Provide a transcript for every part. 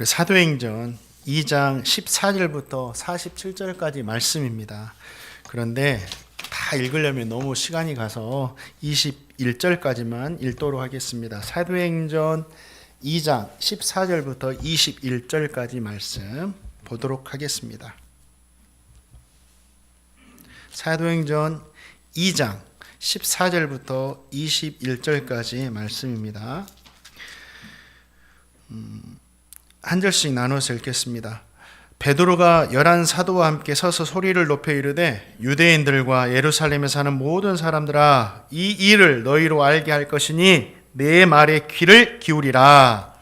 사도행전 2장 14절부터 47절까지 말씀입니다. 그런데 다 읽으려면 너무 시간이 가서 21절까지만 읽도록 하겠습니다. 사도행전 2장 14절부터 21절까지 말씀 보도록 하겠습니다. 사도행전 2장 14절부터 21절까지 말씀입니다. 한 절씩 나눠서 읽겠습니다. 베드로가 11 사도와 함께 서서 소리를 높여 이르되 유대인들과 예루살렘에 사는 모든 사람들아, 이 일을 너희로 알게 할 것이니 내 말에 귀를 기울이라.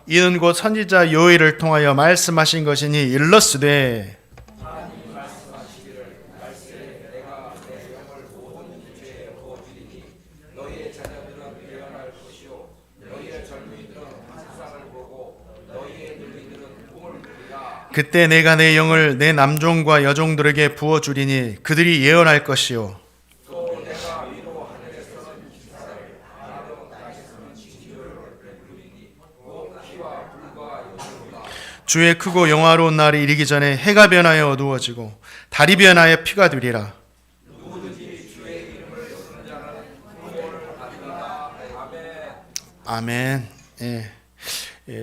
이는 곧 선지자 요엘을 통하여 말씀하신 것이니 일렀으되 그때 내가 내 영을 내 남종과 여종들에게 부어주리니 그들이 예언할 것이요 주의 크고 영화로운 날이 이르기 전에 해가 변하여 어두워지고 달이 변하여 피가 되리라. 아멘.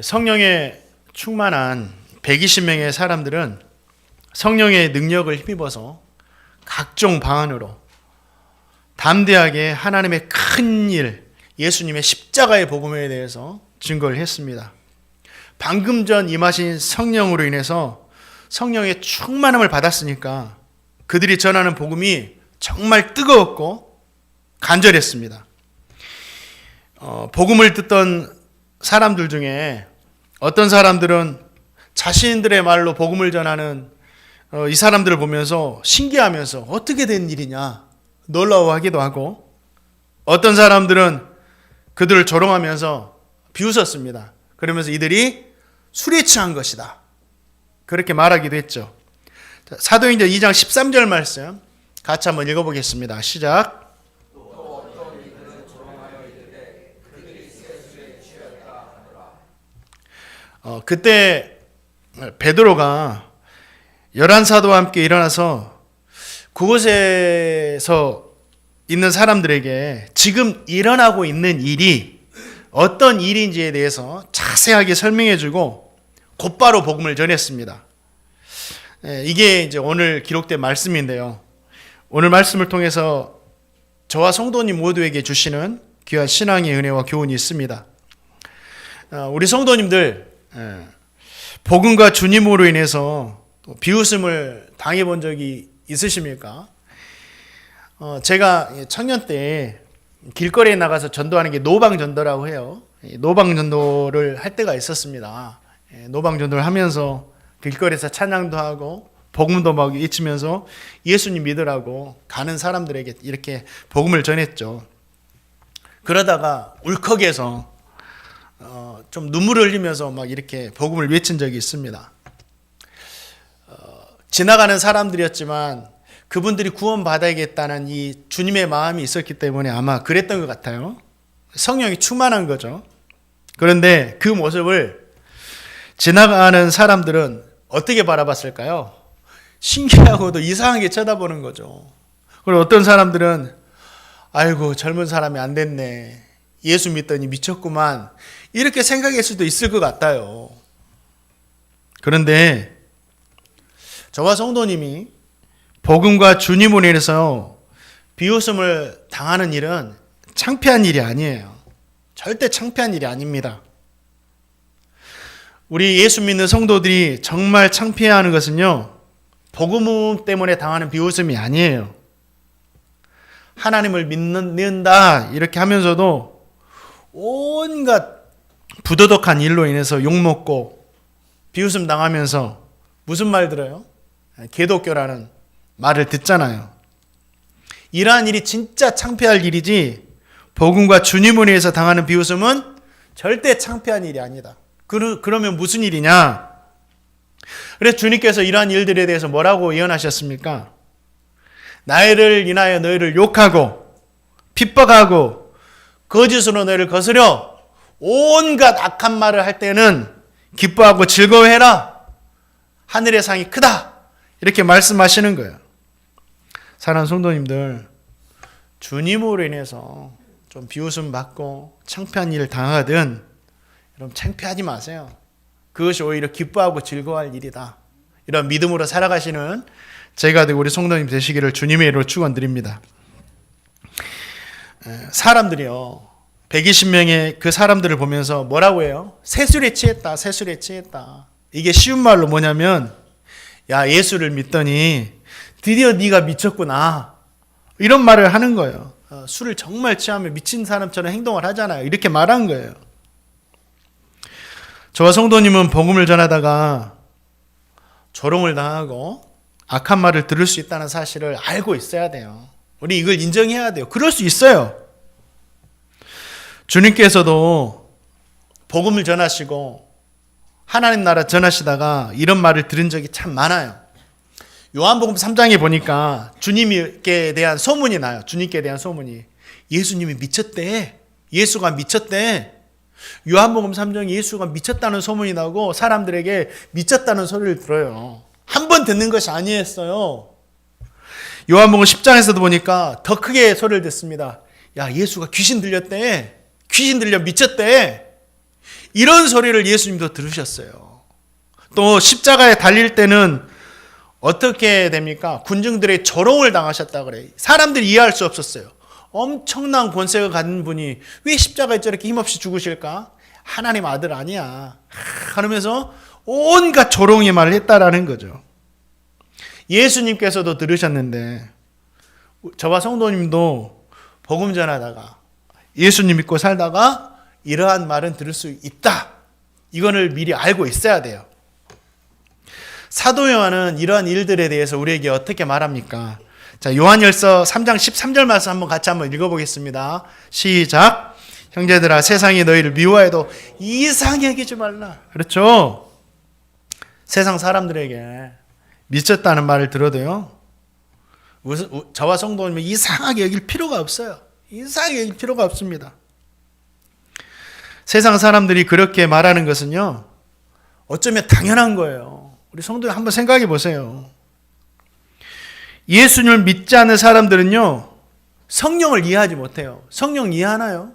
성령에 충만한 120명의 사람들은 성령의 능력을 힘입어서 각종 방안으로 담대하게 하나님의 큰 일, 예수님의 십자가의 복음에 대해서 증거를 했습니다. 방금 전 임하신 성령으로 인해서 성령의 충만함을 받았으니까 그들이 전하는 복음이 정말 뜨거웠고 간절했습니다. 복음을 듣던 사람들 중에 어떤 사람들은 자신들의 말로 복음을 전하는 이 사람들을 보면서 신기하면서 어떻게 된 일이냐 놀라워하기도 하고, 어떤 사람들은 그들을 조롱하면서 비웃었습니다. 그러면서 이들이 술에 취한 것이다, 그렇게 말하기도 했죠. 사도행전 2장 13절 말씀 같이 한번 읽어보겠습니다. 시작. 그때 베드로가 11사도와 함께 일어나서 그곳에서 있는 사람들에게 지금 일어나고 있는 일이 어떤 일인지에 대해서 자세하게 설명해주고 곧바로 복음을 전했습니다. 이게 이제 오늘 기록된 말씀인데요. 오늘 말씀을 통해서 저와 성도님 모두에게 주시는 귀한 신앙의 은혜와 교훈이 있습니다. 우리 성도님들 복음과 주님으로 인해서 비웃음을 당해본 적이 있으십니까? 제가 청년 때 길거리에 나가서 전도하는 게 노방전도라고 해요. 노방전도를 할 때가 있었습니다. 노방전도를 하면서 길거리에서 찬양도 하고 복음도 막 외치면서 예수님 믿으라고 가는 사람들에게 이렇게 복음을 전했죠. 그러다가 울컥해서 좀 눈물을 흘리면서 막 이렇게 복음을 외친 적이 있습니다. 지나가는 사람들이었지만 그분들이 구원받아야겠다는 이 주님의 마음이 있었기 때문에 아마 그랬던 것 같아요. 성령이 충만한 거죠. 그런데 그 모습을 지나가는 사람들은 어떻게 바라봤을까요? 신기하고도 이상하게 쳐다보는 거죠. 그리고 어떤 사람들은 아이고 젊은 사람이 안 됐네, 예수 믿더니 미쳤구만, 이렇게 생각할 수도 있을 것 같아요. 그런데 저와 성도님이 복음과 주님으로 인해서 비웃음을 당하는 일은 창피한 일이 아니에요. 절대 창피한 일이 아닙니다. 우리 예수 믿는 성도들이 정말 창피해하는 것은요, 복음 때문에 당하는 비웃음이 아니에요. 하나님을 믿는다 이렇게 하면서도 온갖 부도덕한 일로 인해서 욕먹고 비웃음 당하면서 무슨 말 들어요? 개독교라는 말을 듣잖아요. 이러한 일이 진짜 창피할 일이지 복음과 주님을 위해서 당하는 비웃음은 절대 창피한 일이 아니다. 그러면 무슨 일이냐? 그래서 주님께서 이러한 일들에 대해서 뭐라고 예언하셨습니까? 나를 인하여 너희를 욕하고 핍박하고 거짓으로 너를 거스려 온갖 악한 말을 할 때는 기뻐하고 즐거워해라. 하늘의 상이 크다. 이렇게 말씀하시는 거예요. 사랑하는 성도님들, 주님으로 인해서 좀 비웃음 받고 창피한 일을 당하든 여러분 창피하지 마세요. 그것이 오히려 기뻐하고 즐거워할 일이다. 이런 믿음으로 살아가시는 제가 되고 우리 성도님 되시기를 주님의 이름으로 축원드립니다. 사람들이요, 120명의 그 사람들을 보면서 뭐라고 해요? 세술에 취했다, 세술에 취했다. 이게 쉬운 말로 뭐냐면, 야, 예수를 믿더니 드디어 네가 미쳤구나, 이런 말을 하는 거예요. 술을 정말 취하면 미친 사람처럼 행동을 하잖아요. 이렇게 말한 거예요. 저와 성도님은 복음을 전하다가 조롱을 당하고 악한 말을 들을 수 있다는 사실을 알고 있어야 돼요. 우리 이걸 인정해야 돼요. 그럴 수 있어요. 주님께서도 복음을 전하시고 하나님 나라 전하시다가 이런 말을 들은 적이 참 많아요. 요한복음 3장에 보니까 주님께 대한 소문이 나요. 주님께 대한 소문이. 예수님이 미쳤대. 예수가 미쳤대. 요한복음 3장에 예수가 미쳤다는 소문이 나고 사람들에게 미쳤다는 소리를 들어요. 한 번 듣는 것이 아니었어요. 요한복음 10장에서도 보니까 더 크게 소리를 듣습니다. 야, 예수가 귀신 들렸대. 귀신 들려 미쳤대. 이런 소리를 예수님도 들으셨어요. 또 십자가에 달릴 때는 어떻게 됩니까? 군중들의 조롱을 당하셨다 그래요. 사람들이 이해할 수 없었어요. 엄청난 권세가 가진 분이 왜 십자가에 저렇게 힘없이 죽으실까? 하나님 아들 아니야. 그러면서 온갖 조롱의 말을 했다라는 거죠. 예수님께서도 들으셨는데 저와 성도님도 복음 전하다가 예수님 믿고 살다가 이러한 말은 들을 수 있다. 이거를 미리 알고 있어야 돼요. 사도 요한은 이러한 일들에 대해서 우리에게 어떻게 말합니까? 자, 요한일서 3장 13절 말씀 한번 읽어보겠습니다. 시작. 형제들아, 세상이 너희를 미워해도 이상히 여기지 말라. 그렇죠? 세상 사람들에게 미쳤다는 말을 들어도요, 저와 성도님은 이상하게 여길 필요가 없어요. 이상하게 여길 필요가 없습니다. 세상 사람들이 그렇게 말하는 것은요, 어쩌면 당연한 거예요. 우리 성도님 한번 생각해 보세요. 예수님을 믿지 않는 사람들은요, 성령을 이해하지 못해요. 성령 이해하나요?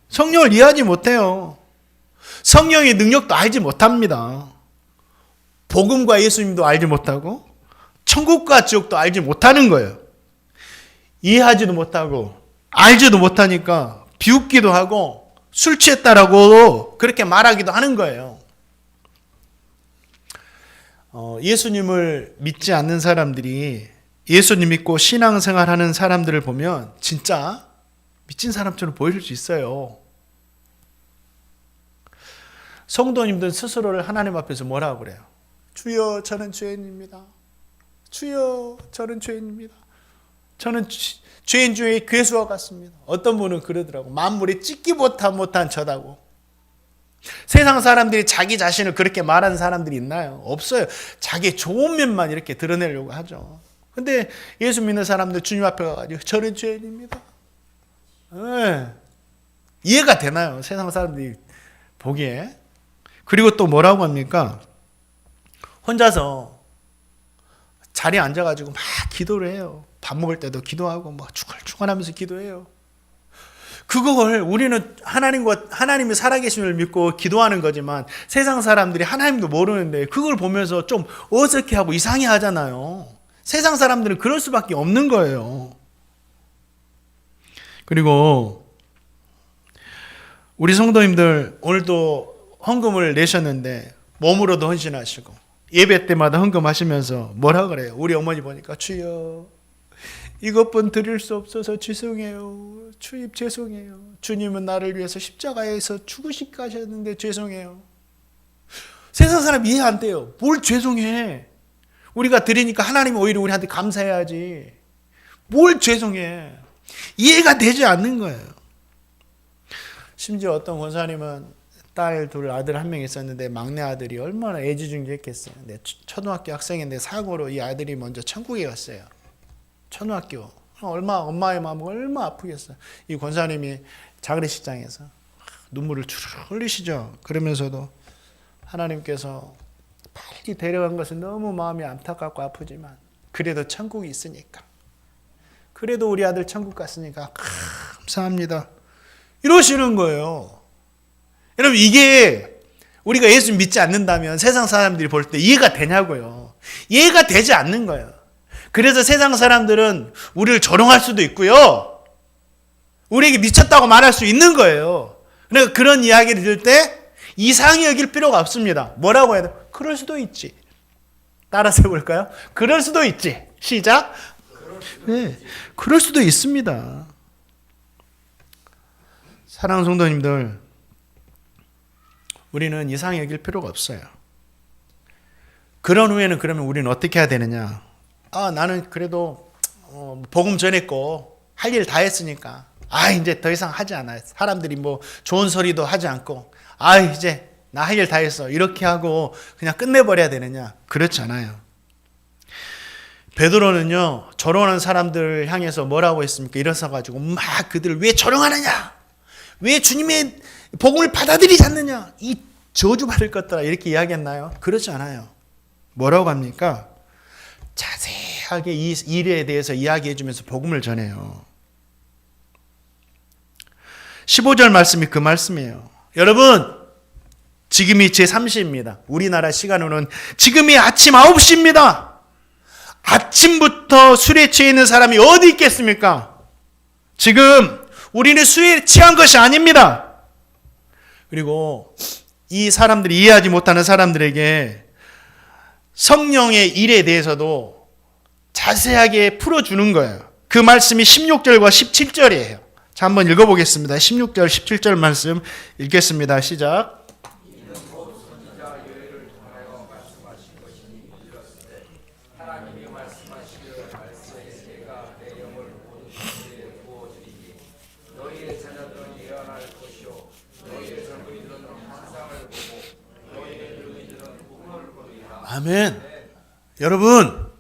성령을 이해하지 못해요. 성령의 능력도 알지 못합니다. 복음과 예수님도 알지 못하고 천국과 지옥도 알지 못하는 거예요. 이해하지도 못하고 알지도 못하니까 비웃기도 하고 술 취했다라고 그렇게 말하기도 하는 거예요. 예수님을 믿지 않는 사람들이 예수님 믿고 신앙생활하는 사람들을 보면 진짜 미친 사람처럼 보일 수 있어요. 성도님들 스스로를 하나님 앞에서 뭐라고 그래요? 주여, 저는 죄인입니다. 주여, 저는 죄인입니다. 저는 죄인 중에 괴수와 같습니다. 어떤 분은 그러더라고. 만물이 찢기 못한 저다고. 세상 사람들이 자기 자신을 그렇게 말하는 사람들이 있나요? 없어요. 자기 좋은 면만 이렇게 드러내려고 하죠. 근데 예수 믿는 사람들 주님 앞에 가가지고 저는 죄인입니다. 네. 이해가 되나요? 세상 사람들이 보기에. 그리고 또 뭐라고 합니까? 혼자서 자리에 앉아가지고 막 기도를 해요. 밥 먹을 때도 기도하고 막 중얼중얼하면서 기도해요. 그걸 우리는 하나님의 살아계심을 믿고 기도하는 거지만 세상 사람들이 하나님도 모르는데 그걸 보면서 좀 어색해하고 이상해 하잖아요. 세상 사람들은 그럴 수밖에 없는 거예요. 그리고 우리 성도님들 오늘도 헌금을 내셨는데 몸으로도 헌신하시고 예배 때마다 헌금하시면서 뭐라 그래요? 우리 어머니 보니까 주여 이것뿐 드릴 수 없어서 죄송해요. 주님 죄송해요. 주님은 나를 위해서 십자가에서 죽으시게 하셨는데 죄송해요. 세상 사람 이해 안 돼요. 뭘 죄송해. 우리가 드리니까 하나님이 오히려 우리한테 감사해야지. 뭘 죄송해. 이해가 되지 않는 거예요. 심지어 어떤 권사님은 딸 둘, 아들 한 명 있었는데 막내 아들이 얼마나 애지중지했겠어요. 근데 초등학교 학생인데 사고로 이 아들이 먼저 천국에 갔어요. 초등학교. 엄마의 마음이 얼마나 아프겠어요. 이 권사님이 장례식장에서 눈물을 주르르 흘리시죠. 그러면서도 하나님께서 빨리 데려간 것은 너무 마음이 안타깝고 아프지만 그래도 천국이 있으니까, 그래도 우리 아들 천국 갔으니까 감사합니다, 이러시는 거예요. 여러분, 이게 우리가 예수 믿지 않는다면 세상 사람들이 볼 때 이해가 되냐고요. 이해가 되지 않는 거예요. 그래서 세상 사람들은 우리를 조롱할 수도 있고요, 우리에게 미쳤다고 말할 수 있는 거예요. 그러니까 그런 이야기를 들을 때 이상히 여길 필요가 없습니다. 뭐라고 해야 돼? 그럴 수도 있지. 따라서 해볼까요? 그럴 수도 있지. 시작. 네, 그럴 수도 있습니다. 사랑하는 성도님들, 우리는 이상히 여길 필요가 없어요. 그런 후에는 그러면 우리는 어떻게 해야 되느냐? 나는 그래도 복음 전했고 할 일 다 했으니까 이제 더 이상 하지 않아요. 사람들이 뭐 좋은 소리도 하지 않고 이제 나 할 일 다 했어, 이렇게 하고 그냥 끝내버려야 되느냐? 그렇지 않아요. 베드로는요, 조롱하는 사람들 향해서 뭐라고 했습니까? 일어서가지고 막 그들을 왜 조롱하느냐? 왜 주님의 복음을 받아들이지 않느냐? 이 저주받을 것들아, 이렇게 이야기했나요? 그렇지 않아요. 뭐라고 합니까? 자세하게 이 일에 대해서 이야기해 주면서 복음을 전해요. 15절 말씀이 그 말씀이에요. 여러분, 지금이 제3시입니다. 우리나라 시간으로는 지금이 아침 9시입니다. 아침부터 술에 취해 있는 사람이 어디 있겠습니까? 지금 우리는 술에 취한 것이 아닙니다. 그리고 이 사람들이 이해하지 못하는 사람들에게 성령의 일에 대해서도 자세하게 풀어주는 거예요. 그 말씀이 16절과 17절이에요. 자, 한번 읽어보겠습니다. 16절, 17절 말씀 읽겠습니다. 시작. 아멘. 여러분,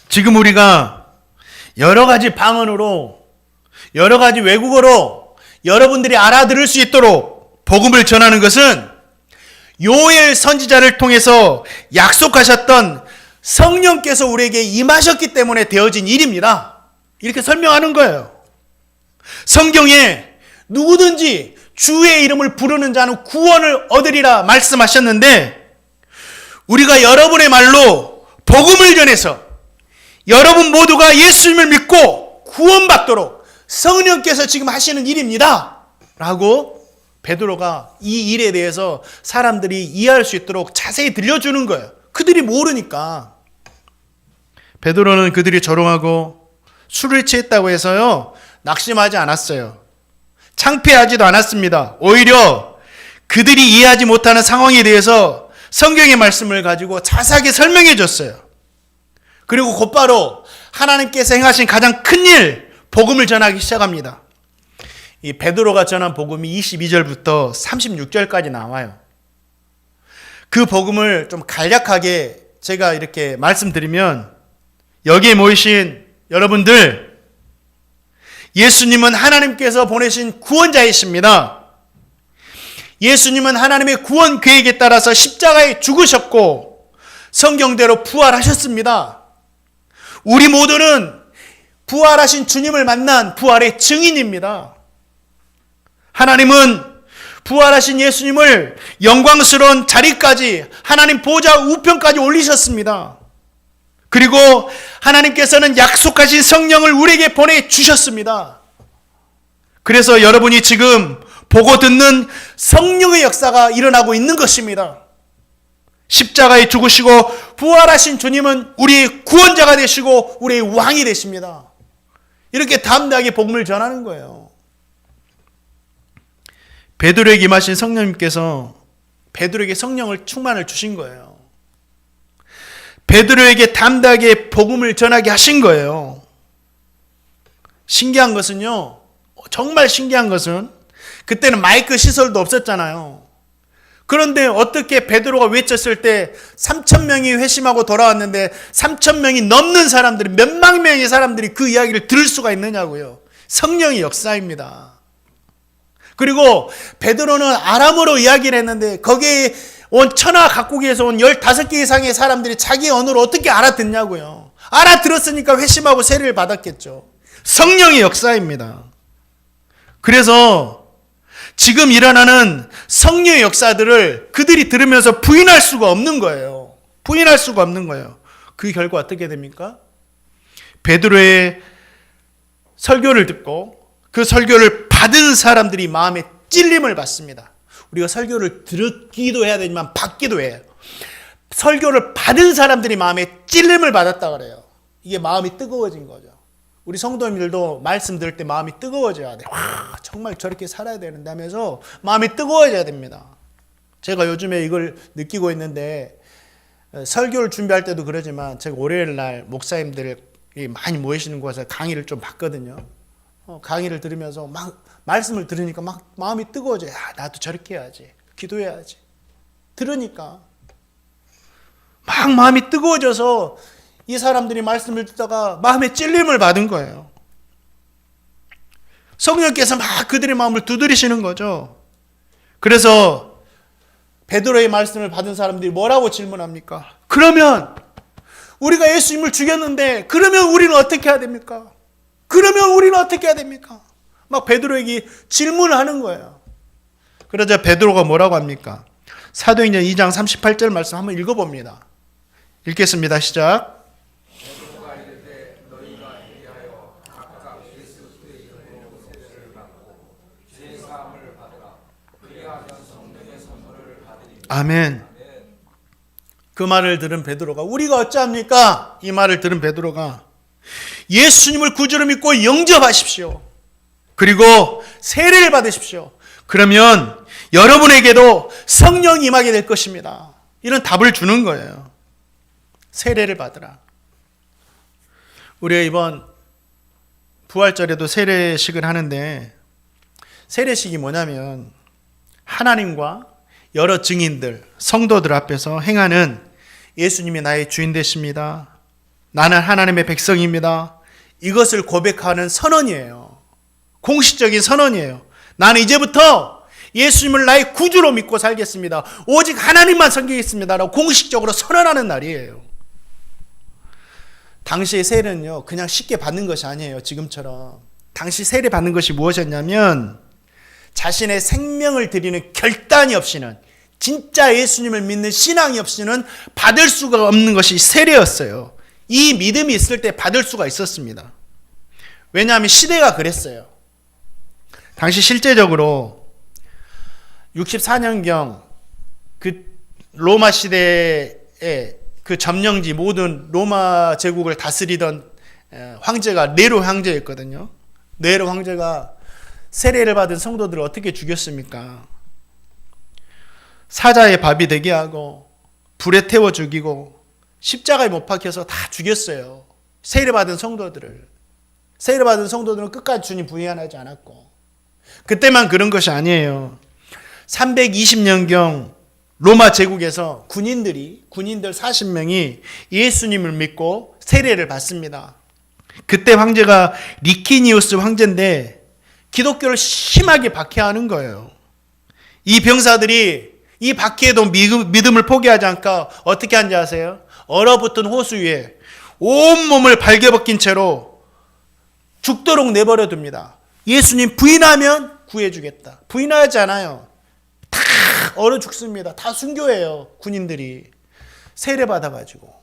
지금 우리가 여러 가지 방언으로, 여러 가지 외국어로 여러분들이 알아들을 수 있도록 복음을 전하는 것은 요엘 선지자를 통해서 약속하셨던 성령께서 우리에게 임하셨기 때문에 되어진 일입니다. 이렇게 설명하는 거예요. 성경에 누구든지 주의 이름을 부르는 자는 구원을 얻으리라 말씀하셨는데, 우리가 여러분의 말로 복음을 전해서 여러분 모두가 예수님을 믿고 구원받도록 성령께서 지금 하시는 일입니다 라고 베드로가 이 일에 대해서 사람들이 이해할 수 있도록 자세히 들려주는 거예요. 그들이 모르니까. 베드로는 그들이 조롱하고 술을 취했다고 해서요, 낙심하지 않았어요. 창피하지도 않았습니다. 오히려 그들이 이해하지 못하는 상황에 대해서 성경의 말씀을 가지고 자세하게 설명해 줬어요. 그리고 곧바로 하나님께서 행하신 가장 큰 일, 복음을 전하기 시작합니다. 이 베드로가 전한 복음이 22절부터 36절까지 나와요. 그 복음을 좀 간략하게 제가 이렇게 말씀드리면, 여기에 모이신 여러분들, 예수님은 하나님께서 보내신 구원자이십니다. 예수님은 하나님의 구원 계획에 따라서 십자가에 죽으셨고 성경대로 부활하셨습니다. 우리 모두는 부활하신 주님을 만난 부활의 증인입니다. 하나님은 부활하신 예수님을 영광스러운 자리까지, 하나님 보좌 우편까지 올리셨습니다. 그리고 하나님께서는 약속하신 성령을 우리에게 보내주셨습니다. 그래서 여러분이 지금 보고 듣는 성령의 역사가 일어나고 있는 것입니다. 십자가에 죽으시고 부활하신 주님은 우리의 구원자가 되시고 우리의 왕이 되십니다. 이렇게 담대하게 복음을 전하는 거예요. 베드로에게 임하신 성령님께서 베드로에게 성령을 충만을 주신 거예요. 베드로에게 담대하게 복음을 전하게 하신 거예요. 신기한 것은요, 정말 신기한 것은 그때는 마이크 시설도 없었잖아요. 그런데 어떻게 베드로가 외쳤을 때 3,000명이 회심하고 돌아왔는데 3,000명이 넘는 사람들이, 몇만 명의 사람들이 그 이야기를 들을 수가 있느냐고요. 성령의 역사입니다. 그리고 베드로는 아람어로 이야기를 했는데 거기에 온 천하 각국에서 온 15개 이상의 사람들이 자기 언어를 어떻게 알아듣냐고요. 알아들었으니까 회심하고 세례를 받았겠죠. 성령의 역사입니다. 그래서 지금 일어나는 성령의 역사들을 그들이 들으면서 부인할 수가 없는 거예요. 부인할 수가 없는 거예요. 그 결과 어떻게 됩니까? 베드로의 설교를 듣고 그 설교를 받은 사람들이 마음에 찔림을 받습니다. 우리가 설교를 듣기도 해야 되지만 받기도 해요. 설교를 받은 사람들이 마음에 찔림을 받았다 그래요. 이게 마음이 뜨거워진 거죠. 우리 성도님들도 말씀 들을 때 마음이 뜨거워져야 돼요. 와, 정말 저렇게 살아야 되는데 하면서 마음이 뜨거워져야 됩니다. 제가 요즘에 이걸 느끼고 있는데 설교를 준비할 때도 그러지만 제가 월요일 날 목사님들이 많이 모이시는 곳에서 강의를 좀 받거든요. 강의를 들으면서 막 말씀을 들으니까 막 마음이 뜨거워져요. 야, 나도 저렇게 해야지. 기도해야지. 들으니까 막 마음이 뜨거워져서 이 사람들이 말씀을 듣다가 마음에 찔림을 받은 거예요. 성령께서 막 그들의 마음을 두드리시는 거죠. 그래서 베드로의 말씀을 받은 사람들이 뭐라고 질문합니까? 그러면 우리가 예수님을 죽였는데 그러면 우리는 어떻게 해야 됩니까? 그러면 우리는 어떻게 해야 됩니까? 막 베드로에게 질문을 하는 거예요. 그러자 베드로가 뭐라고 합니까? 사도행전 2장 38절 말씀 한번 읽어봅니다. 읽겠습니다. 시작. 아멘. 그 말을 들은 베드로가 우리가 어찌합니까? 이 말을 들은 베드로가 예수님을 구주로 믿고 영접하십시오. 그리고 세례를 받으십시오. 그러면 여러분에게도 성령이 임하게 될 것입니다. 이런 답을 주는 거예요. 세례를 받으라. 우리가 이번 부활절에도 세례식을 하는데 세례식이 뭐냐면 하나님과 여러 증인들, 성도들 앞에서 행하는 예수님이 나의 주인 되십니다. 나는 하나님의 백성입니다. 이것을 고백하는 선언이에요. 공식적인 선언이에요. 나는 이제부터 예수님을 나의 구주로 믿고 살겠습니다. 오직 하나님만 섬기겠습니다라고 공식적으로 선언하는 날이에요. 당시의 세례는요, 그냥 쉽게 받는 것이 아니에요. 지금처럼. 당시 세례 받는 것이 무엇이었냐면 자신의 생명을 드리는 결단이 없이는, 진짜 예수님을 믿는 신앙이 없이는 받을 수가 없는 것이 세례였어요. 이 믿음이 있을 때 받을 수가 있었습니다. 왜냐하면 시대가 그랬어요. 당시 실제적으로 64년경 그 로마 시대의 그 점령지 모든 로마 제국을 다스리던 황제가 네로 황제였거든요. 네로 황제가 세례를 받은 성도들을 어떻게 죽였습니까? 사자의 밥이 되게 하고 불에 태워 죽이고 십자가에 못 박혀서 다 죽였어요. 세례받은 성도들을. 세례받은 성도들은 끝까지 주님 부인하지 않았고, 그때만 그런 것이 아니에요. 320년경 로마 제국에서 군인들 40명이 예수님을 믿고 세례를 받습니다. 그때 황제가 리키니우스 황제인데 기독교를 심하게 박해하는 거예요. 이 병사들이 이 박해에도 믿음을 포기하지 않고 어떻게 한지 아세요? 얼어붙은 호수 위에 온몸을 발겨벗긴 채로 죽도록 내버려 둡니다. 예수님 부인하면 구해주겠다. 부인하지 않아요. 다 얼어 죽습니다. 다 순교해요. 군인들이 세례 받아가지고.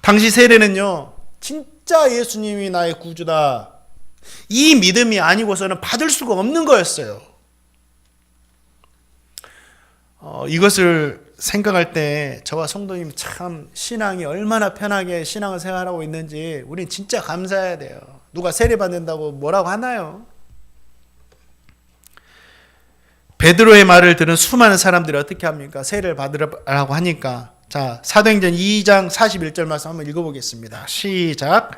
당시 세례는요, 진짜 예수님이 나의 구주다, 이 믿음이 아니고서는 받을 수가 없는 거였어요. 이것을 생각할 때 저와 성도님 참 신앙이 얼마나 편하게 신앙을 생활하고 있는지 우린 진짜 감사해야 돼요. 누가 세례 받는다고 뭐라고 하나요? 베드로의 말을 들은 수많은 사람들이 어떻게 합니까? 세례를 받으라고 하니까. 자, 사도행전 2장 41절 말씀 한번 읽어보겠습니다. 시작.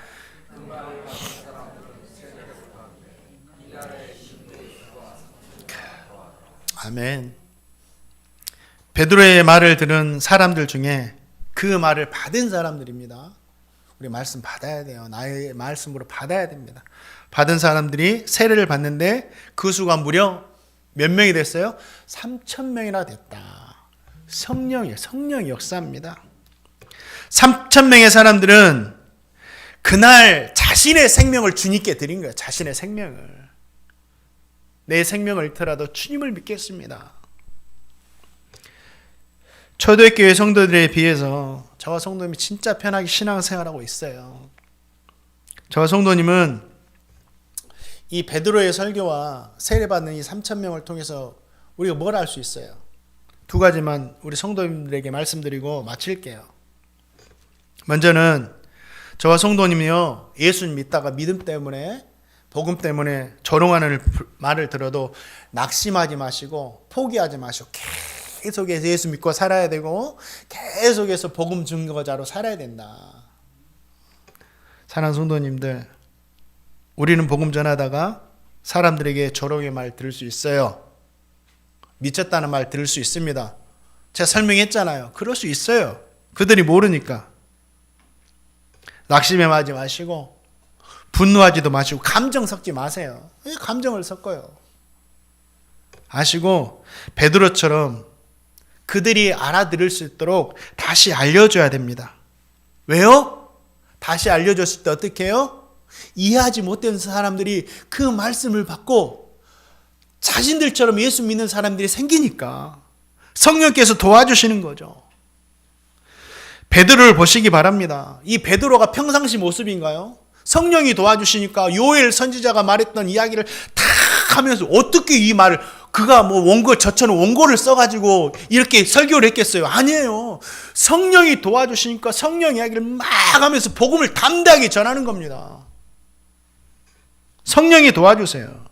아멘. 베드로의 말을 들은 사람들 중에 그 말을 받은 사람들입니다. 우리 말씀 받아야 돼요. 나의 말씀으로 받아야 됩니다. 받은 사람들이 세례를 받는데 그 수가 무려 몇 명이 됐어요? 3,000명이나 됐다. 성령이 역사입니다. 3,000명의 사람들은 그날 자신의 생명을 주님께 드린 거예요. 자신의 생명을. 내 생명을 잃더라도 주님을 믿겠습니다. 초대교회 성도들에 비해서 저와 성도님이 진짜 편하게 신앙생활하고 있어요. 저와 성도님은 이 베드로의 설교와 세례받는 이 3,000명을 통해서 우리가 뭘 알 수 있어요? 두 가지만 우리 성도님들에게 말씀드리고 마칠게요. 먼저는 저와 성도님이요, 예수님 믿다가 믿음 때문에, 복음 때문에 조롱하는 말을 들어도 낙심하지 마시고 포기하지 마시고 계속해서 예수 믿고 살아야 되고 계속해서 복음 증거자로 살아야 된다. 사랑하는 성도님들, 우리는 복음 전하다가 사람들에게 조롱의 말 들을 수 있어요. 미쳤다는 말 들을 수 있습니다. 제가 설명했잖아요. 그럴 수 있어요. 그들이 모르니까. 낙심하지 마시고 분노하지도 마시고 감정 섞지 마세요. 왜 감정을 섞어요? 아시고 베드로처럼 그들이 알아들을 수 있도록 다시 알려줘야 됩니다. 왜요? 다시 알려줬을 때 어떻게 해요? 이해하지 못된 사람들이 그 말씀을 받고 자신들처럼 예수 믿는 사람들이 생기니까 성령께서 도와주시는 거죠. 베드로를 보시기 바랍니다. 이 베드로가 평상시 모습인가요? 성령이 도와주시니까 요엘 선지자가 말했던 이야기를 다 하면서 어떻게 이 말을, 그가 뭐 원고, 저처럼 원고를 써가지고 이렇게 설교를 했겠어요? 아니에요. 성령이 도와주시니까 성령 이야기를 막 하면서 복음을 담대하게 전하는 겁니다. 성령이 도와주세요.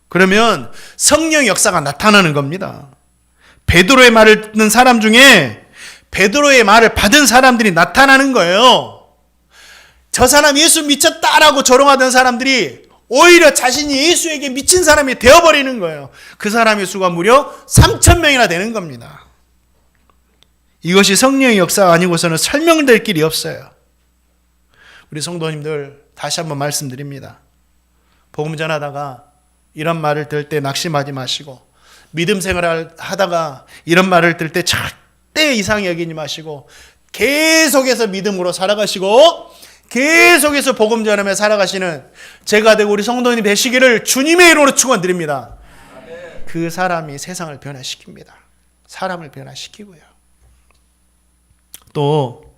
그러면 성령 역사가 나타나는 겁니다. 베드로의 말을 듣는 사람 중에 베드로의 말을 받은 사람들이 나타나는 거예요. 저 사람 예수 미쳤다라고 조롱하던 사람들이 오히려 자신이 예수에게 미친 사람이 되어버리는 거예요. 그 사람의 수가 무려 3,000명이나 되는 겁니다. 이것이 성령의 역사가 아니고서는 설명될 길이 없어요. 우리 성도님들 다시 한번 말씀드립니다. 복음 전하다가 이런 말을 들을 때 낙심하지 마시고, 믿음 생활을 하다가 이런 말을 들을 때 절대 이상히 여기지 마시고 계속해서 믿음으로 살아가시고 계속해서 복음 전하며 살아가시는 제가 되고 우리 성도님 되시기를 주님의 이름으로 축원드립니다. 그 사람이 세상을 변화시킵니다. 사람을 변화시키고요. 또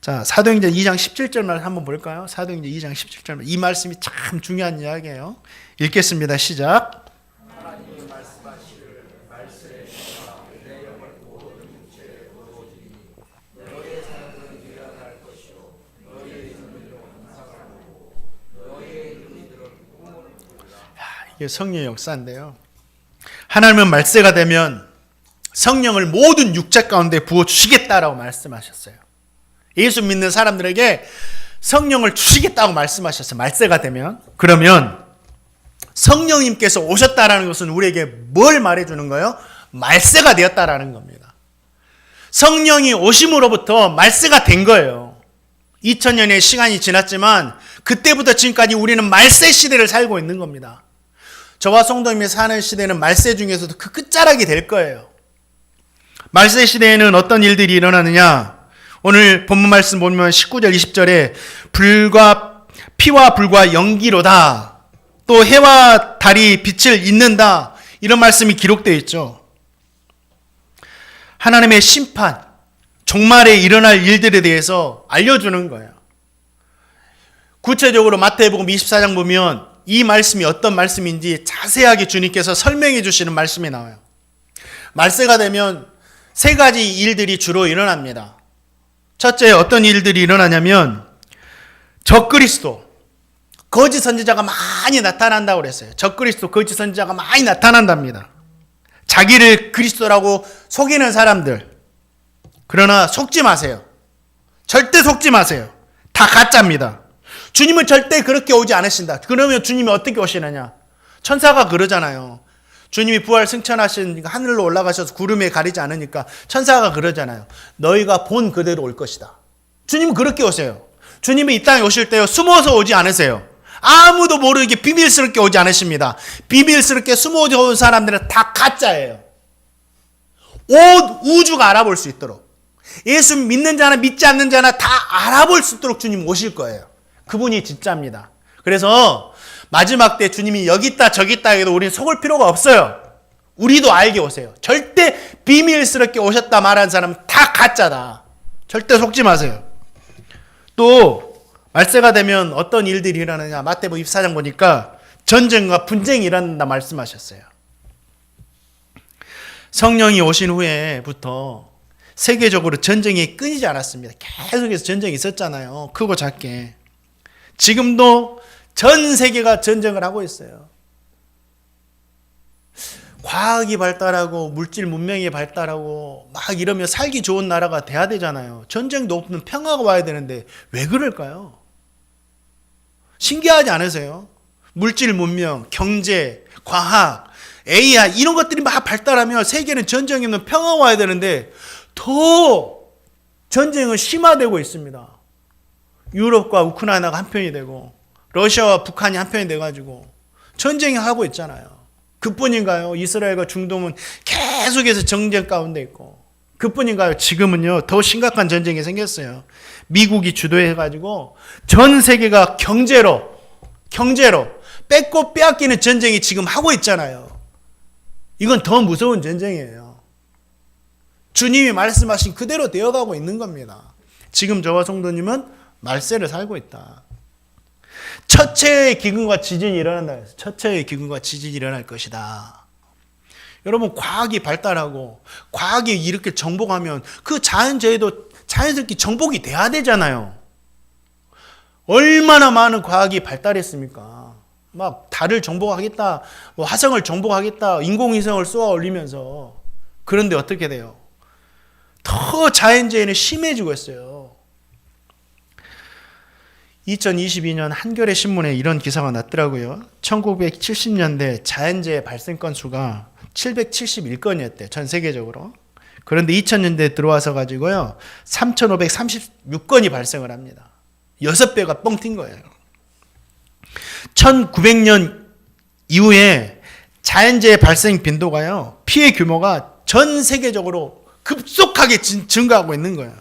자, 사도행전 2장 17절만 한번 볼까요? 사도행전 2장 17절. 이 말씀이 참 중요한 이야기예요. 읽겠습니다. 시작. 이게 성령의 역사인데요. 하나님은 말세가 되면 성령을 모든 육체 가운데 부어주시겠다라고 말씀하셨어요. 예수 믿는 사람들에게 성령을 주시겠다고 말씀하셨어요. 말세가 되면. 그러면 성령님께서 오셨다라는 것은 우리에게 뭘 말해주는 거예요? 말세가 되었다라는 겁니다. 성령이 오심으로부터 말세가 된 거예요. 2000년의 시간이 지났지만 그때부터 지금까지 우리는 말세 시대를 살고 있는 겁니다. 저와 성도님이 사는 시대는 말세 중에서도 그 끝자락이 될 거예요. 말세 시대에는 어떤 일들이 일어나느냐? 오늘 본문 말씀 보면 19절 20절에 피와 불과 연기로다. 또 해와 달이 빛을 잇는다. 이런 말씀이 기록되어 있죠. 하나님의 심판, 종말에 일어날 일들에 대해서 알려주는 거예요. 구체적으로 마태복음 24장 보면 이 말씀이 어떤 말씀인지 자세하게 주님께서 설명해 주시는 말씀이 나와요. 말세가 되면 세 가지 일들이 주로 일어납니다. 첫째, 어떤 일들이 일어나냐면 적그리스도, 거짓 선지자가 많이 나타난다고 그랬어요. 적그리스도, 거짓 선지자가 많이 나타난답니다. 자기를 그리스도라고 속이는 사람들. 그러나 속지 마세요. 절대 속지 마세요. 다 가짜입니다. 주님은 절대 그렇게 오지 않으신다. 그러면 주님이 어떻게 오시느냐? 천사가 그러잖아요. 주님이 부활 승천하신 하늘로 올라가셔서 구름에 가리지 않으니까 천사가 그러잖아요. 너희가 본 그대로 올 것이다. 주님은 그렇게 오세요. 주님이 이 땅에 오실 때요, 숨어서 오지 않으세요. 아무도 모르게 비밀스럽게 오지 않으십니다. 비밀스럽게 숨어온 사람들은 다 가짜예요. 온 우주가 알아볼 수 있도록, 예수 믿는 자나 믿지 않는 자나 다 알아볼 수 있도록 주님 오실 거예요. 그분이 진짜입니다. 그래서 마지막 때 주님이 여기 있다 저기 있다 해도 우리는 속을 필요가 없어요. 우리도 알게 오세요. 절대 비밀스럽게 오셨다 말하는 사람은 다 가짜다. 절대 속지 마세요. 또 말세가 되면 어떤 일들이 일어나느냐, 마태복음 24장 보니까 전쟁과 분쟁이 일어난다 말씀하셨어요. 성령이 오신 후에부터 세계적으로 전쟁이 끊이지 않았습니다. 계속해서 전쟁이 있었잖아요. 크고 작게. 지금도 전 세계가 전쟁을 하고 있어요. 과학이 발달하고 물질 문명이 발달하고 막 이러면 살기 좋은 나라가 돼야 되잖아요. 전쟁도 없는 평화가 와야 되는데 왜 그럴까요? 신기하지 않으세요? 물질 문명, 경제, 과학, AI 이런 것들이 막 발달하면 세계는 전쟁이 없는 평화가 와야 되는데 더 전쟁은 심화되고 있습니다. 유럽과 우크라이나가 한편이 되고 러시아와 북한이 한편이 돼가지고 전쟁이 하고 있잖아요. 그뿐인가요? 이스라엘과 중동은 계속해서 전쟁 가운데 있고, 그뿐인가요? 지금은요 더 심각한 전쟁이 생겼어요. 미국이 주도해가지고 전 세계가 경제로 뺏고 빼앗기는 전쟁이 지금 하고 있잖아요. 이건 더 무서운 전쟁이에요. 주님이 말씀하신 그대로 되어가고 있는 겁니다. 지금 저와 성도님은 말세를 살고 있다. 첫째의 기근과 지진이 일어난다. 첫째의 기근과 지진이 일어날 것이다. 여러분, 과학이 발달하고 과학이 이렇게 정복하면 그 자연재해도 자연스럽게 정복이 돼야 되잖아요. 얼마나 많은 과학이 발달했습니까? 막 달을 정복하겠다, 뭐 화성을 정복하겠다, 인공위성을 쏘아 올리면서. 그런데 어떻게 돼요? 더 자연재해는 심해지고 있어요. 2022년 한겨레 신문에 이런 기사가 났더라고요. 1970년대 자연재해 발생 건수가 771건이었대요. 전 세계적으로. 그런데 2000년대에 들어와서 가지고요 3536건이 발생을 합니다. 6배가 뻥 튄 거예요. 1900년 이후에 자연재해 발생 빈도가요, 피해 규모가 전 세계적으로 급속하게 증가하고 있는 거예요.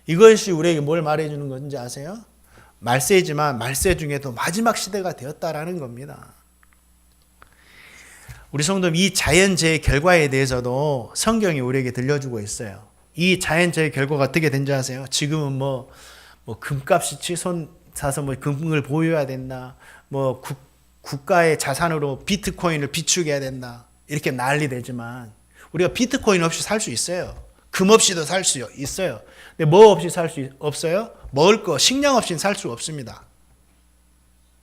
이것이 우리에게 뭘 말해주는 건지 아세요? 말세이지만 말세 중에도 마지막 시대가 되었다라는 겁니다. 우리 성도님, 이 자연재해 결과에 대해서도 성경이 우리에게 들려주고 있어요. 이 자연재해 결과가 어떻게 된지 아세요? 지금은 뭐 금값이 치솟아서 뭐 금을 보유해야 된다, 뭐 국가의 자산으로 비트코인을 비축해야 된다, 이렇게 난리되지만 우리가 비트코인 없이 살 수 있어요. 금 없이도 살 수 있어요. 근데 뭐 없이 살 수 없어요? 먹을 거, 식량 없이는 살 수 없습니다.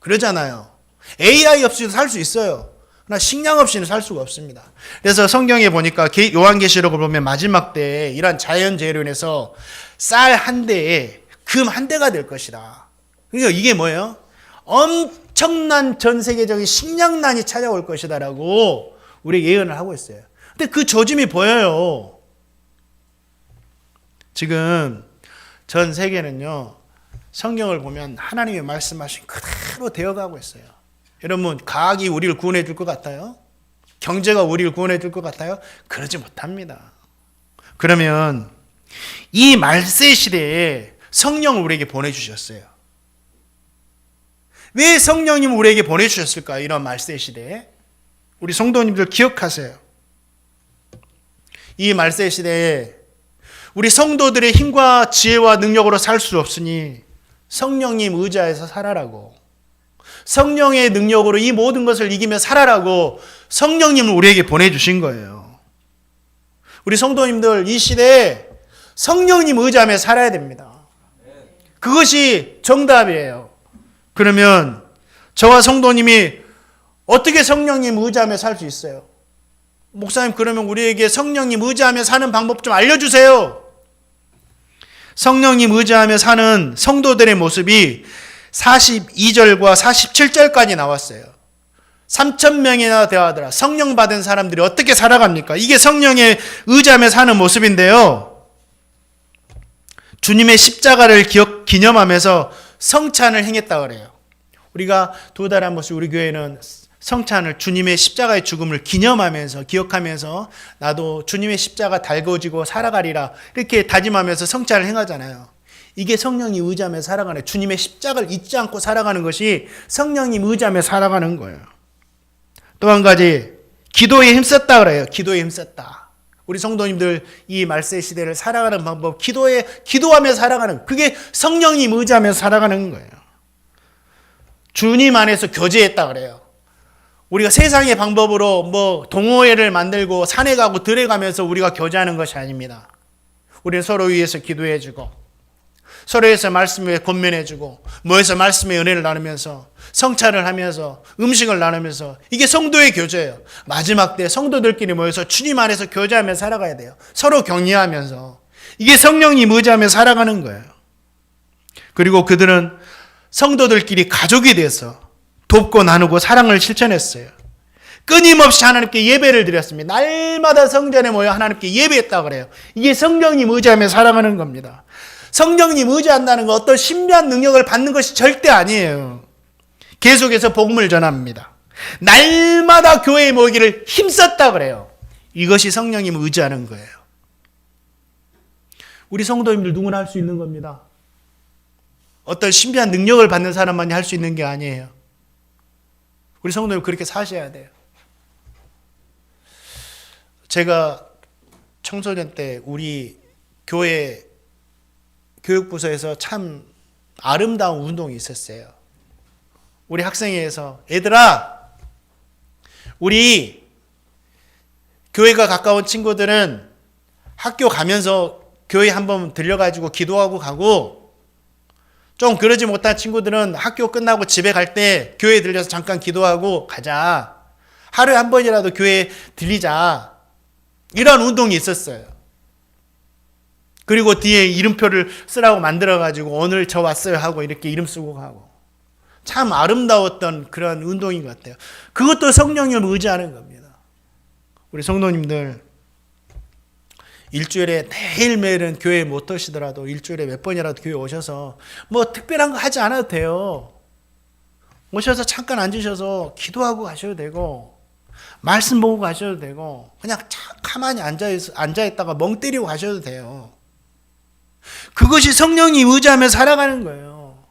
그러잖아요. AI 없이도 살 수 있어요. 그러나 식량 없이는 살 수가 없습니다. 그래서 성경에 보니까 요한계시록을 보면 마지막 때에 이런 자연재해로 인해서 쌀 한 대에 금 한 대가 될 것이다. 그러니까 이게 뭐예요? 엄청난 전 세계적인 식량난이 찾아올 것이다라고 우리 예언을 하고 있어요. 근데 그 조짐이 보여요. 지금 전 세계는요, 성경을 보면 하나님이 말씀하신 그대로 되어가고 있어요. 여러분, 과학이 우리를 구원해 줄 것 같아요? 경제가 우리를 구원해 줄 것 같아요? 그러지 못합니다. 그러면 이 말세 시대에 성령을 우리에게 보내주셨어요. 왜 성령님을 우리에게 보내주셨을까요? 이런 말세 시대에. 우리 성도님들 기억하세요. 이 말세 시대에 우리 성도들의 힘과 지혜와 능력으로 살 수 없으니 성령님 의지하여서 살아라고, 성령의 능력으로 이 모든 것을 이기며 살아라고 성령님을 우리에게 보내주신 거예요. 우리 성도님들, 이 시대에 성령님 의지하며 살아야 됩니다. 그것이 정답이에요. 그러면 저와 성도님이 어떻게 성령님 의지하며 살 수 있어요? 목사님, 그러면 우리에게 성령님 의지하며 사는 방법 좀 알려주세요. 성령님 의지하며 사는 성도들의 모습이 42절과 47절까지 나왔어요. 3,000명이나 되어하더라. 성령 받은 사람들이 어떻게 살아갑니까? 이게 성령에 의지하며 사는 모습인데요. 주님의 십자가를 기념하면서 성찬을 행했다 그래요. 우리가 2달에 한 번씩 우리 교회는 성찬을 주님의 십자가의 죽음을 기념하면서 기억하면서 나도 주님의 십자가 달궈지고 살아가리라 이렇게 다짐하면서 성찬을 행하잖아요. 이게 성령님 의지하며 살아가는, 주님의 십자가를 잊지 않고 살아가는 것이 성령님 의지하며 살아가는 거예요. 또 한 가지, 기도에 힘썼다 그래요. 기도에 힘썼다. 우리 성도님들 이 말세 시대를 살아가는 방법, 기도하며 살아가는, 그게 성령님 의지하며 살아가는 거예요. 주님 안에서 교제했다 그래요. 우리가 세상의 방법으로 뭐 동호회를 만들고 산에 가고 들에 가면서 우리가 교제하는 것이 아닙니다. 우리는 서로 위해서 기도해주고 서로에서 말씀에 권면해주고 모여서 말씀의 은혜를 나누면서 성찬을 하면서 음식을 나누면서, 이게 성도의 교제예요. 마지막 때 성도들끼리 모여서 주님 안에서 교제하며 살아가야 돼요. 서로 격려하면서. 이게 성령님 의지하며 살아가는 거예요. 그리고 그들은 성도들끼리 가족이 돼서 돕고 나누고 사랑을 실천했어요. 끊임없이 하나님께 예배를 드렸습니다. 날마다 성전에 모여 하나님께 예배했다고 그래요. 이게 성령님 의지하며 살아가는 겁니다. 성령님 의지한다는 건 어떤 신비한 능력을 받는 것이 절대 아니에요. 계속해서 복음을 전합니다. 날마다 교회에 모이기를 힘썼다 그래요. 이것이 성령님 의지하는 거예요. 우리 성도님들 누구나 할 수 있는 겁니다. 어떤 신비한 능력을 받는 사람만이 할 수 있는 게 아니에요. 우리 성도님 그렇게 사셔야 돼요. 제가 청소년 때 우리 교회 교육부서에서 참 아름다운 운동이 있었어요. 우리 학생회에서, 얘들아, 우리 교회가 가까운 친구들은 학교 가면서 교회 한번 들려가지고 기도하고 가고, 좀 그러지 못한 친구들은 학교 끝나고 집에 갈 때 교회에 들려서 잠깐 기도하고 가자. 하루에 한 번이라도 교회에 들리자. 이런 운동이 있었어요. 그리고 뒤에 이름표를 쓰라고 만들어가지고 오늘 저 왔어요 하고 이렇게 이름 쓰고 가고. 참 아름다웠던 그런 운동인 것 같아요. 그것도 성령님을 의지하는 겁니다. 우리 성도님들 일주일에 매일매일은 교회에 못 오시더라도 일주일에 몇 번이라도 교회 오셔서 뭐 특별한 거 하지 않아도 돼요. 오셔서 잠깐 앉으셔서 기도하고 가셔도 되고 말씀 보고 가셔도 되고 그냥 가만히 앉아있다가 멍 때리고 가셔도 돼요. 그것이 성령이 의지하며 살아가는 거예요.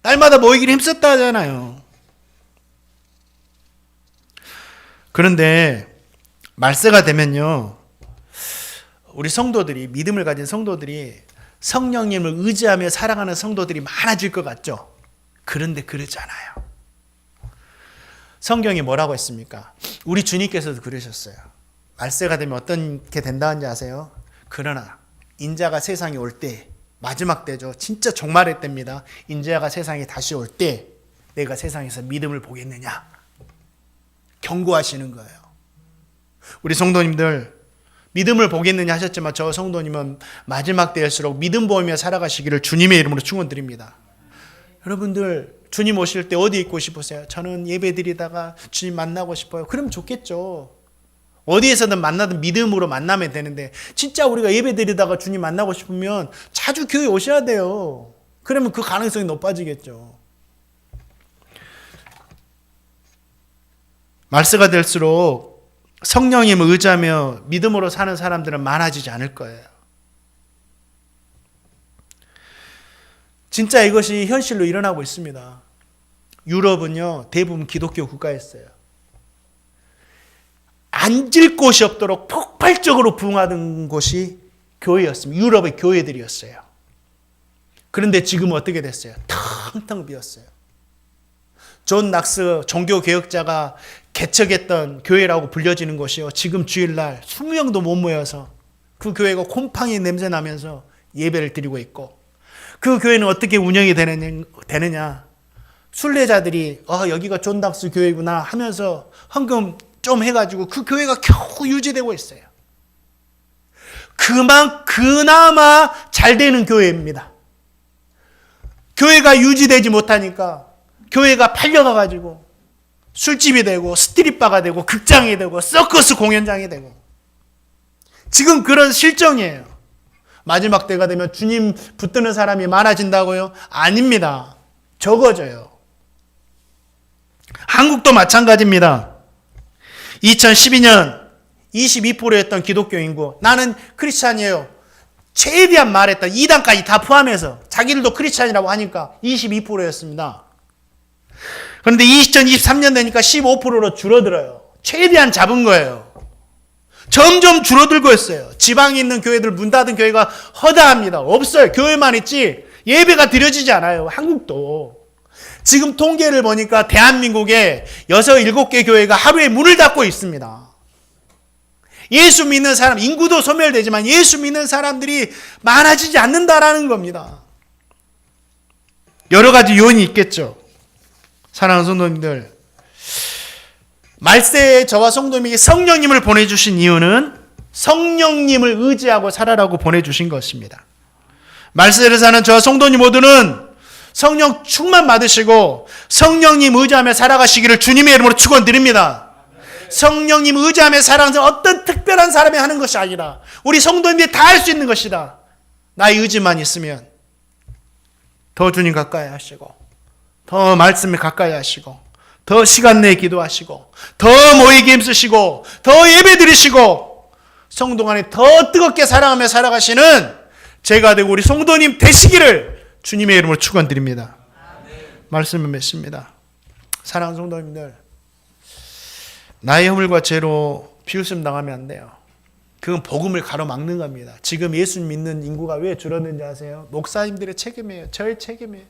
날마다 모이기를 힘썼다 하잖아요. 그런데 말세가 되면요, 우리 성도들이, 믿음을 가진 성도들이 성령님을 의지하며 살아가는 성도들이 많아질 것 같죠? 그런데 그러지 않아요. 성경이 뭐라고 했습니까? 우리 주님께서도 그러셨어요. 말세가 되면 어떤 게 된다는지 아세요? 그러나 인자가 세상에 올 때, 마지막 때죠. 진짜 종말의 때입니다. 인자가 세상에 다시 올 때 내가 세상에서 믿음을 보겠느냐? 경고하시는 거예요. 우리 성도님들 믿음을 보겠느냐 하셨지만 저 성도님은 마지막 때일수록 믿음 보이며 살아가시기를 주님의 이름으로 축원드립니다. 여러분들 주님 오실 때 어디 있고 싶으세요? 저는 예배드리다가 주님 만나고 싶어요. 그럼 좋겠죠. 어디에서든 만나든 믿음으로 만나면 되는데, 진짜 우리가 예배드리다가 주님 만나고 싶으면 자주 교회 오셔야 돼요. 그러면 그 가능성이 높아지겠죠. 말세가 될수록 성령님을 의지하며 믿음으로 사는 사람들은 많아지지 않을 거예요. 진짜 이것이 현실로 일어나고 있습니다. 유럽은요, 대부분 기독교 국가였어요. 앉을 곳이 없도록 폭발적으로 부흥하던 곳이 교회였습니다. 유럽의 교회들이었어요. 그런데 지금은 어떻게 됐어요? 텅텅 비었어요. 존 낙스 종교개혁자가 개척했던 교회라고 불려지는 곳이요, 지금 주일날 20명도 못 모여서 그 교회가 곰팡이 냄새 나면서 예배를 드리고 있고, 그 교회는 어떻게 운영이 되느냐? 순례자들이 여기가 존 낙스 교회구나 하면서 헌금 좀 해가지고 그 교회가 겨우 유지되고 있어요. 그나마 잘 되는 교회입니다. 교회가 유지되지 못하니까 교회가 팔려가가지고 술집이 되고 스트릿바가 되고 극장이 되고 서커스 공연장이 되고 지금 그런 실정이에요. 마지막 때가 되면 주님 붙드는 사람이 많아진다고요? 아닙니다. 적어져요. 한국도 마찬가지입니다. 2012년 22%였던 기독교 인구, 나는 크리스찬이에요, 최대한 말했다. 이단까지 다 포함해서 자기들도 크리스찬이라고 하니까 22%였습니다. 그런데 2023년 되니까 15%로 줄어들어요. 최대한 잡은 거예요. 점점 줄어들고 있어요. 지방에 있는 교회들, 문 닫은 교회가 허다합니다. 없어요. 교회만 있지 예배가 드려지지 않아요. 한국도. 지금 통계를 보니까 대한민국에 6, 7개 교회가 하루에 문을 닫고 있습니다. 예수 믿는 사람, 인구도 소멸되지만 예수 믿는 사람들이 많아지지 않는다라는 겁니다. 여러 가지 요인이 있겠죠. 사랑하는 성도님들, 말세에 저와 성도님에게 성령님을 보내주신 이유는 성령님을 의지하고 살아라고 보내주신 것입니다. 말세를 사는 저와 성도님 모두는 성령 충만 받으시고 성령님 의지하며 살아가시기를 주님의 이름으로 축원드립니다. 성령님 의지하며 살아가는 어떤 특별한 사람이 하는 것이 아니라 우리 성도님들이 다 할 수 있는 것이다. 나의 의지만 있으면 더 주님 가까이 하시고, 더 말씀에 가까이 하시고, 더 시간 내에 기도하시고, 더 모이기 힘쓰시고, 더 예배 드리시고, 성도 간에 더 뜨겁게 사랑하며 살아가시는 제가 되고 우리 성도님 되시기를 주님의 이름으로 축원드립니다. 말씀을 맺습니다. 사랑하는 성도님들, 나의 허물과 죄로 비웃음 당하면 안 돼요. 그건 복음을 가로막는 겁니다. 지금 예수 믿는 인구가 왜 줄었는지 아세요? 목사님들의 책임이에요. 저의 책임이에요.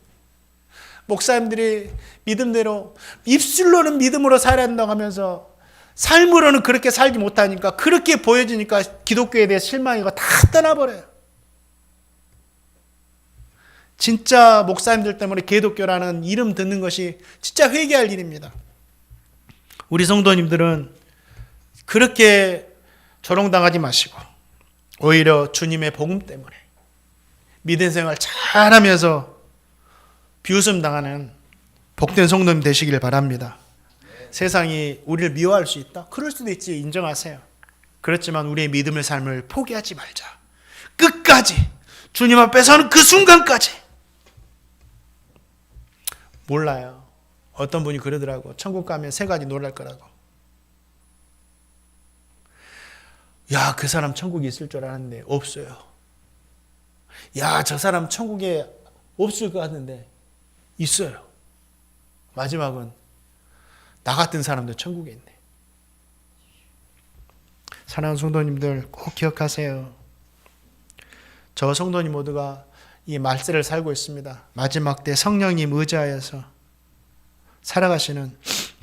목사님들이 믿음대로, 입술로는 믿음으로 살아야 한다고 하면서 삶으로는 그렇게 살지 못하니까, 그렇게 보여지니까 기독교에 대해 실망이고 다 떠나버려요. 진짜 목사님들 때문에 기독교라는 이름 듣는 것이 진짜 회개할 일입니다. 우리 성도님들은 그렇게 조롱당하지 마시고 오히려 주님의 복음 때문에 믿음 생활 잘하면서 비웃음 당하는 복된 성도님 되시길 바랍니다. 세상이 우리를 미워할 수 있다? 그럴 수도 있지, 인정하세요. 그렇지만 우리의 믿음의 삶을 포기하지 말자. 끝까지 주님 앞에서는 그 순간까지. 몰라요. 어떤 분이 그러더라고. 천국 가면 3가지 놀랄 거라고. 야, 그 사람 천국에 있을 줄 알았는데 없어요. 야, 저 사람 천국에 없을 것 같은데 있어요. 마지막은 나 같은 사람도 천국에 있네. 사랑하는 성도님들, 꼭 기억하세요. 저 성도님 모두가 이 말세를 살고 있습니다. 마지막 때 성령님 의지하여서 살아가시는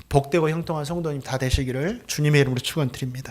복되고 형통한 성도님 다 되시기를 주님의 이름으로 축원드립니다.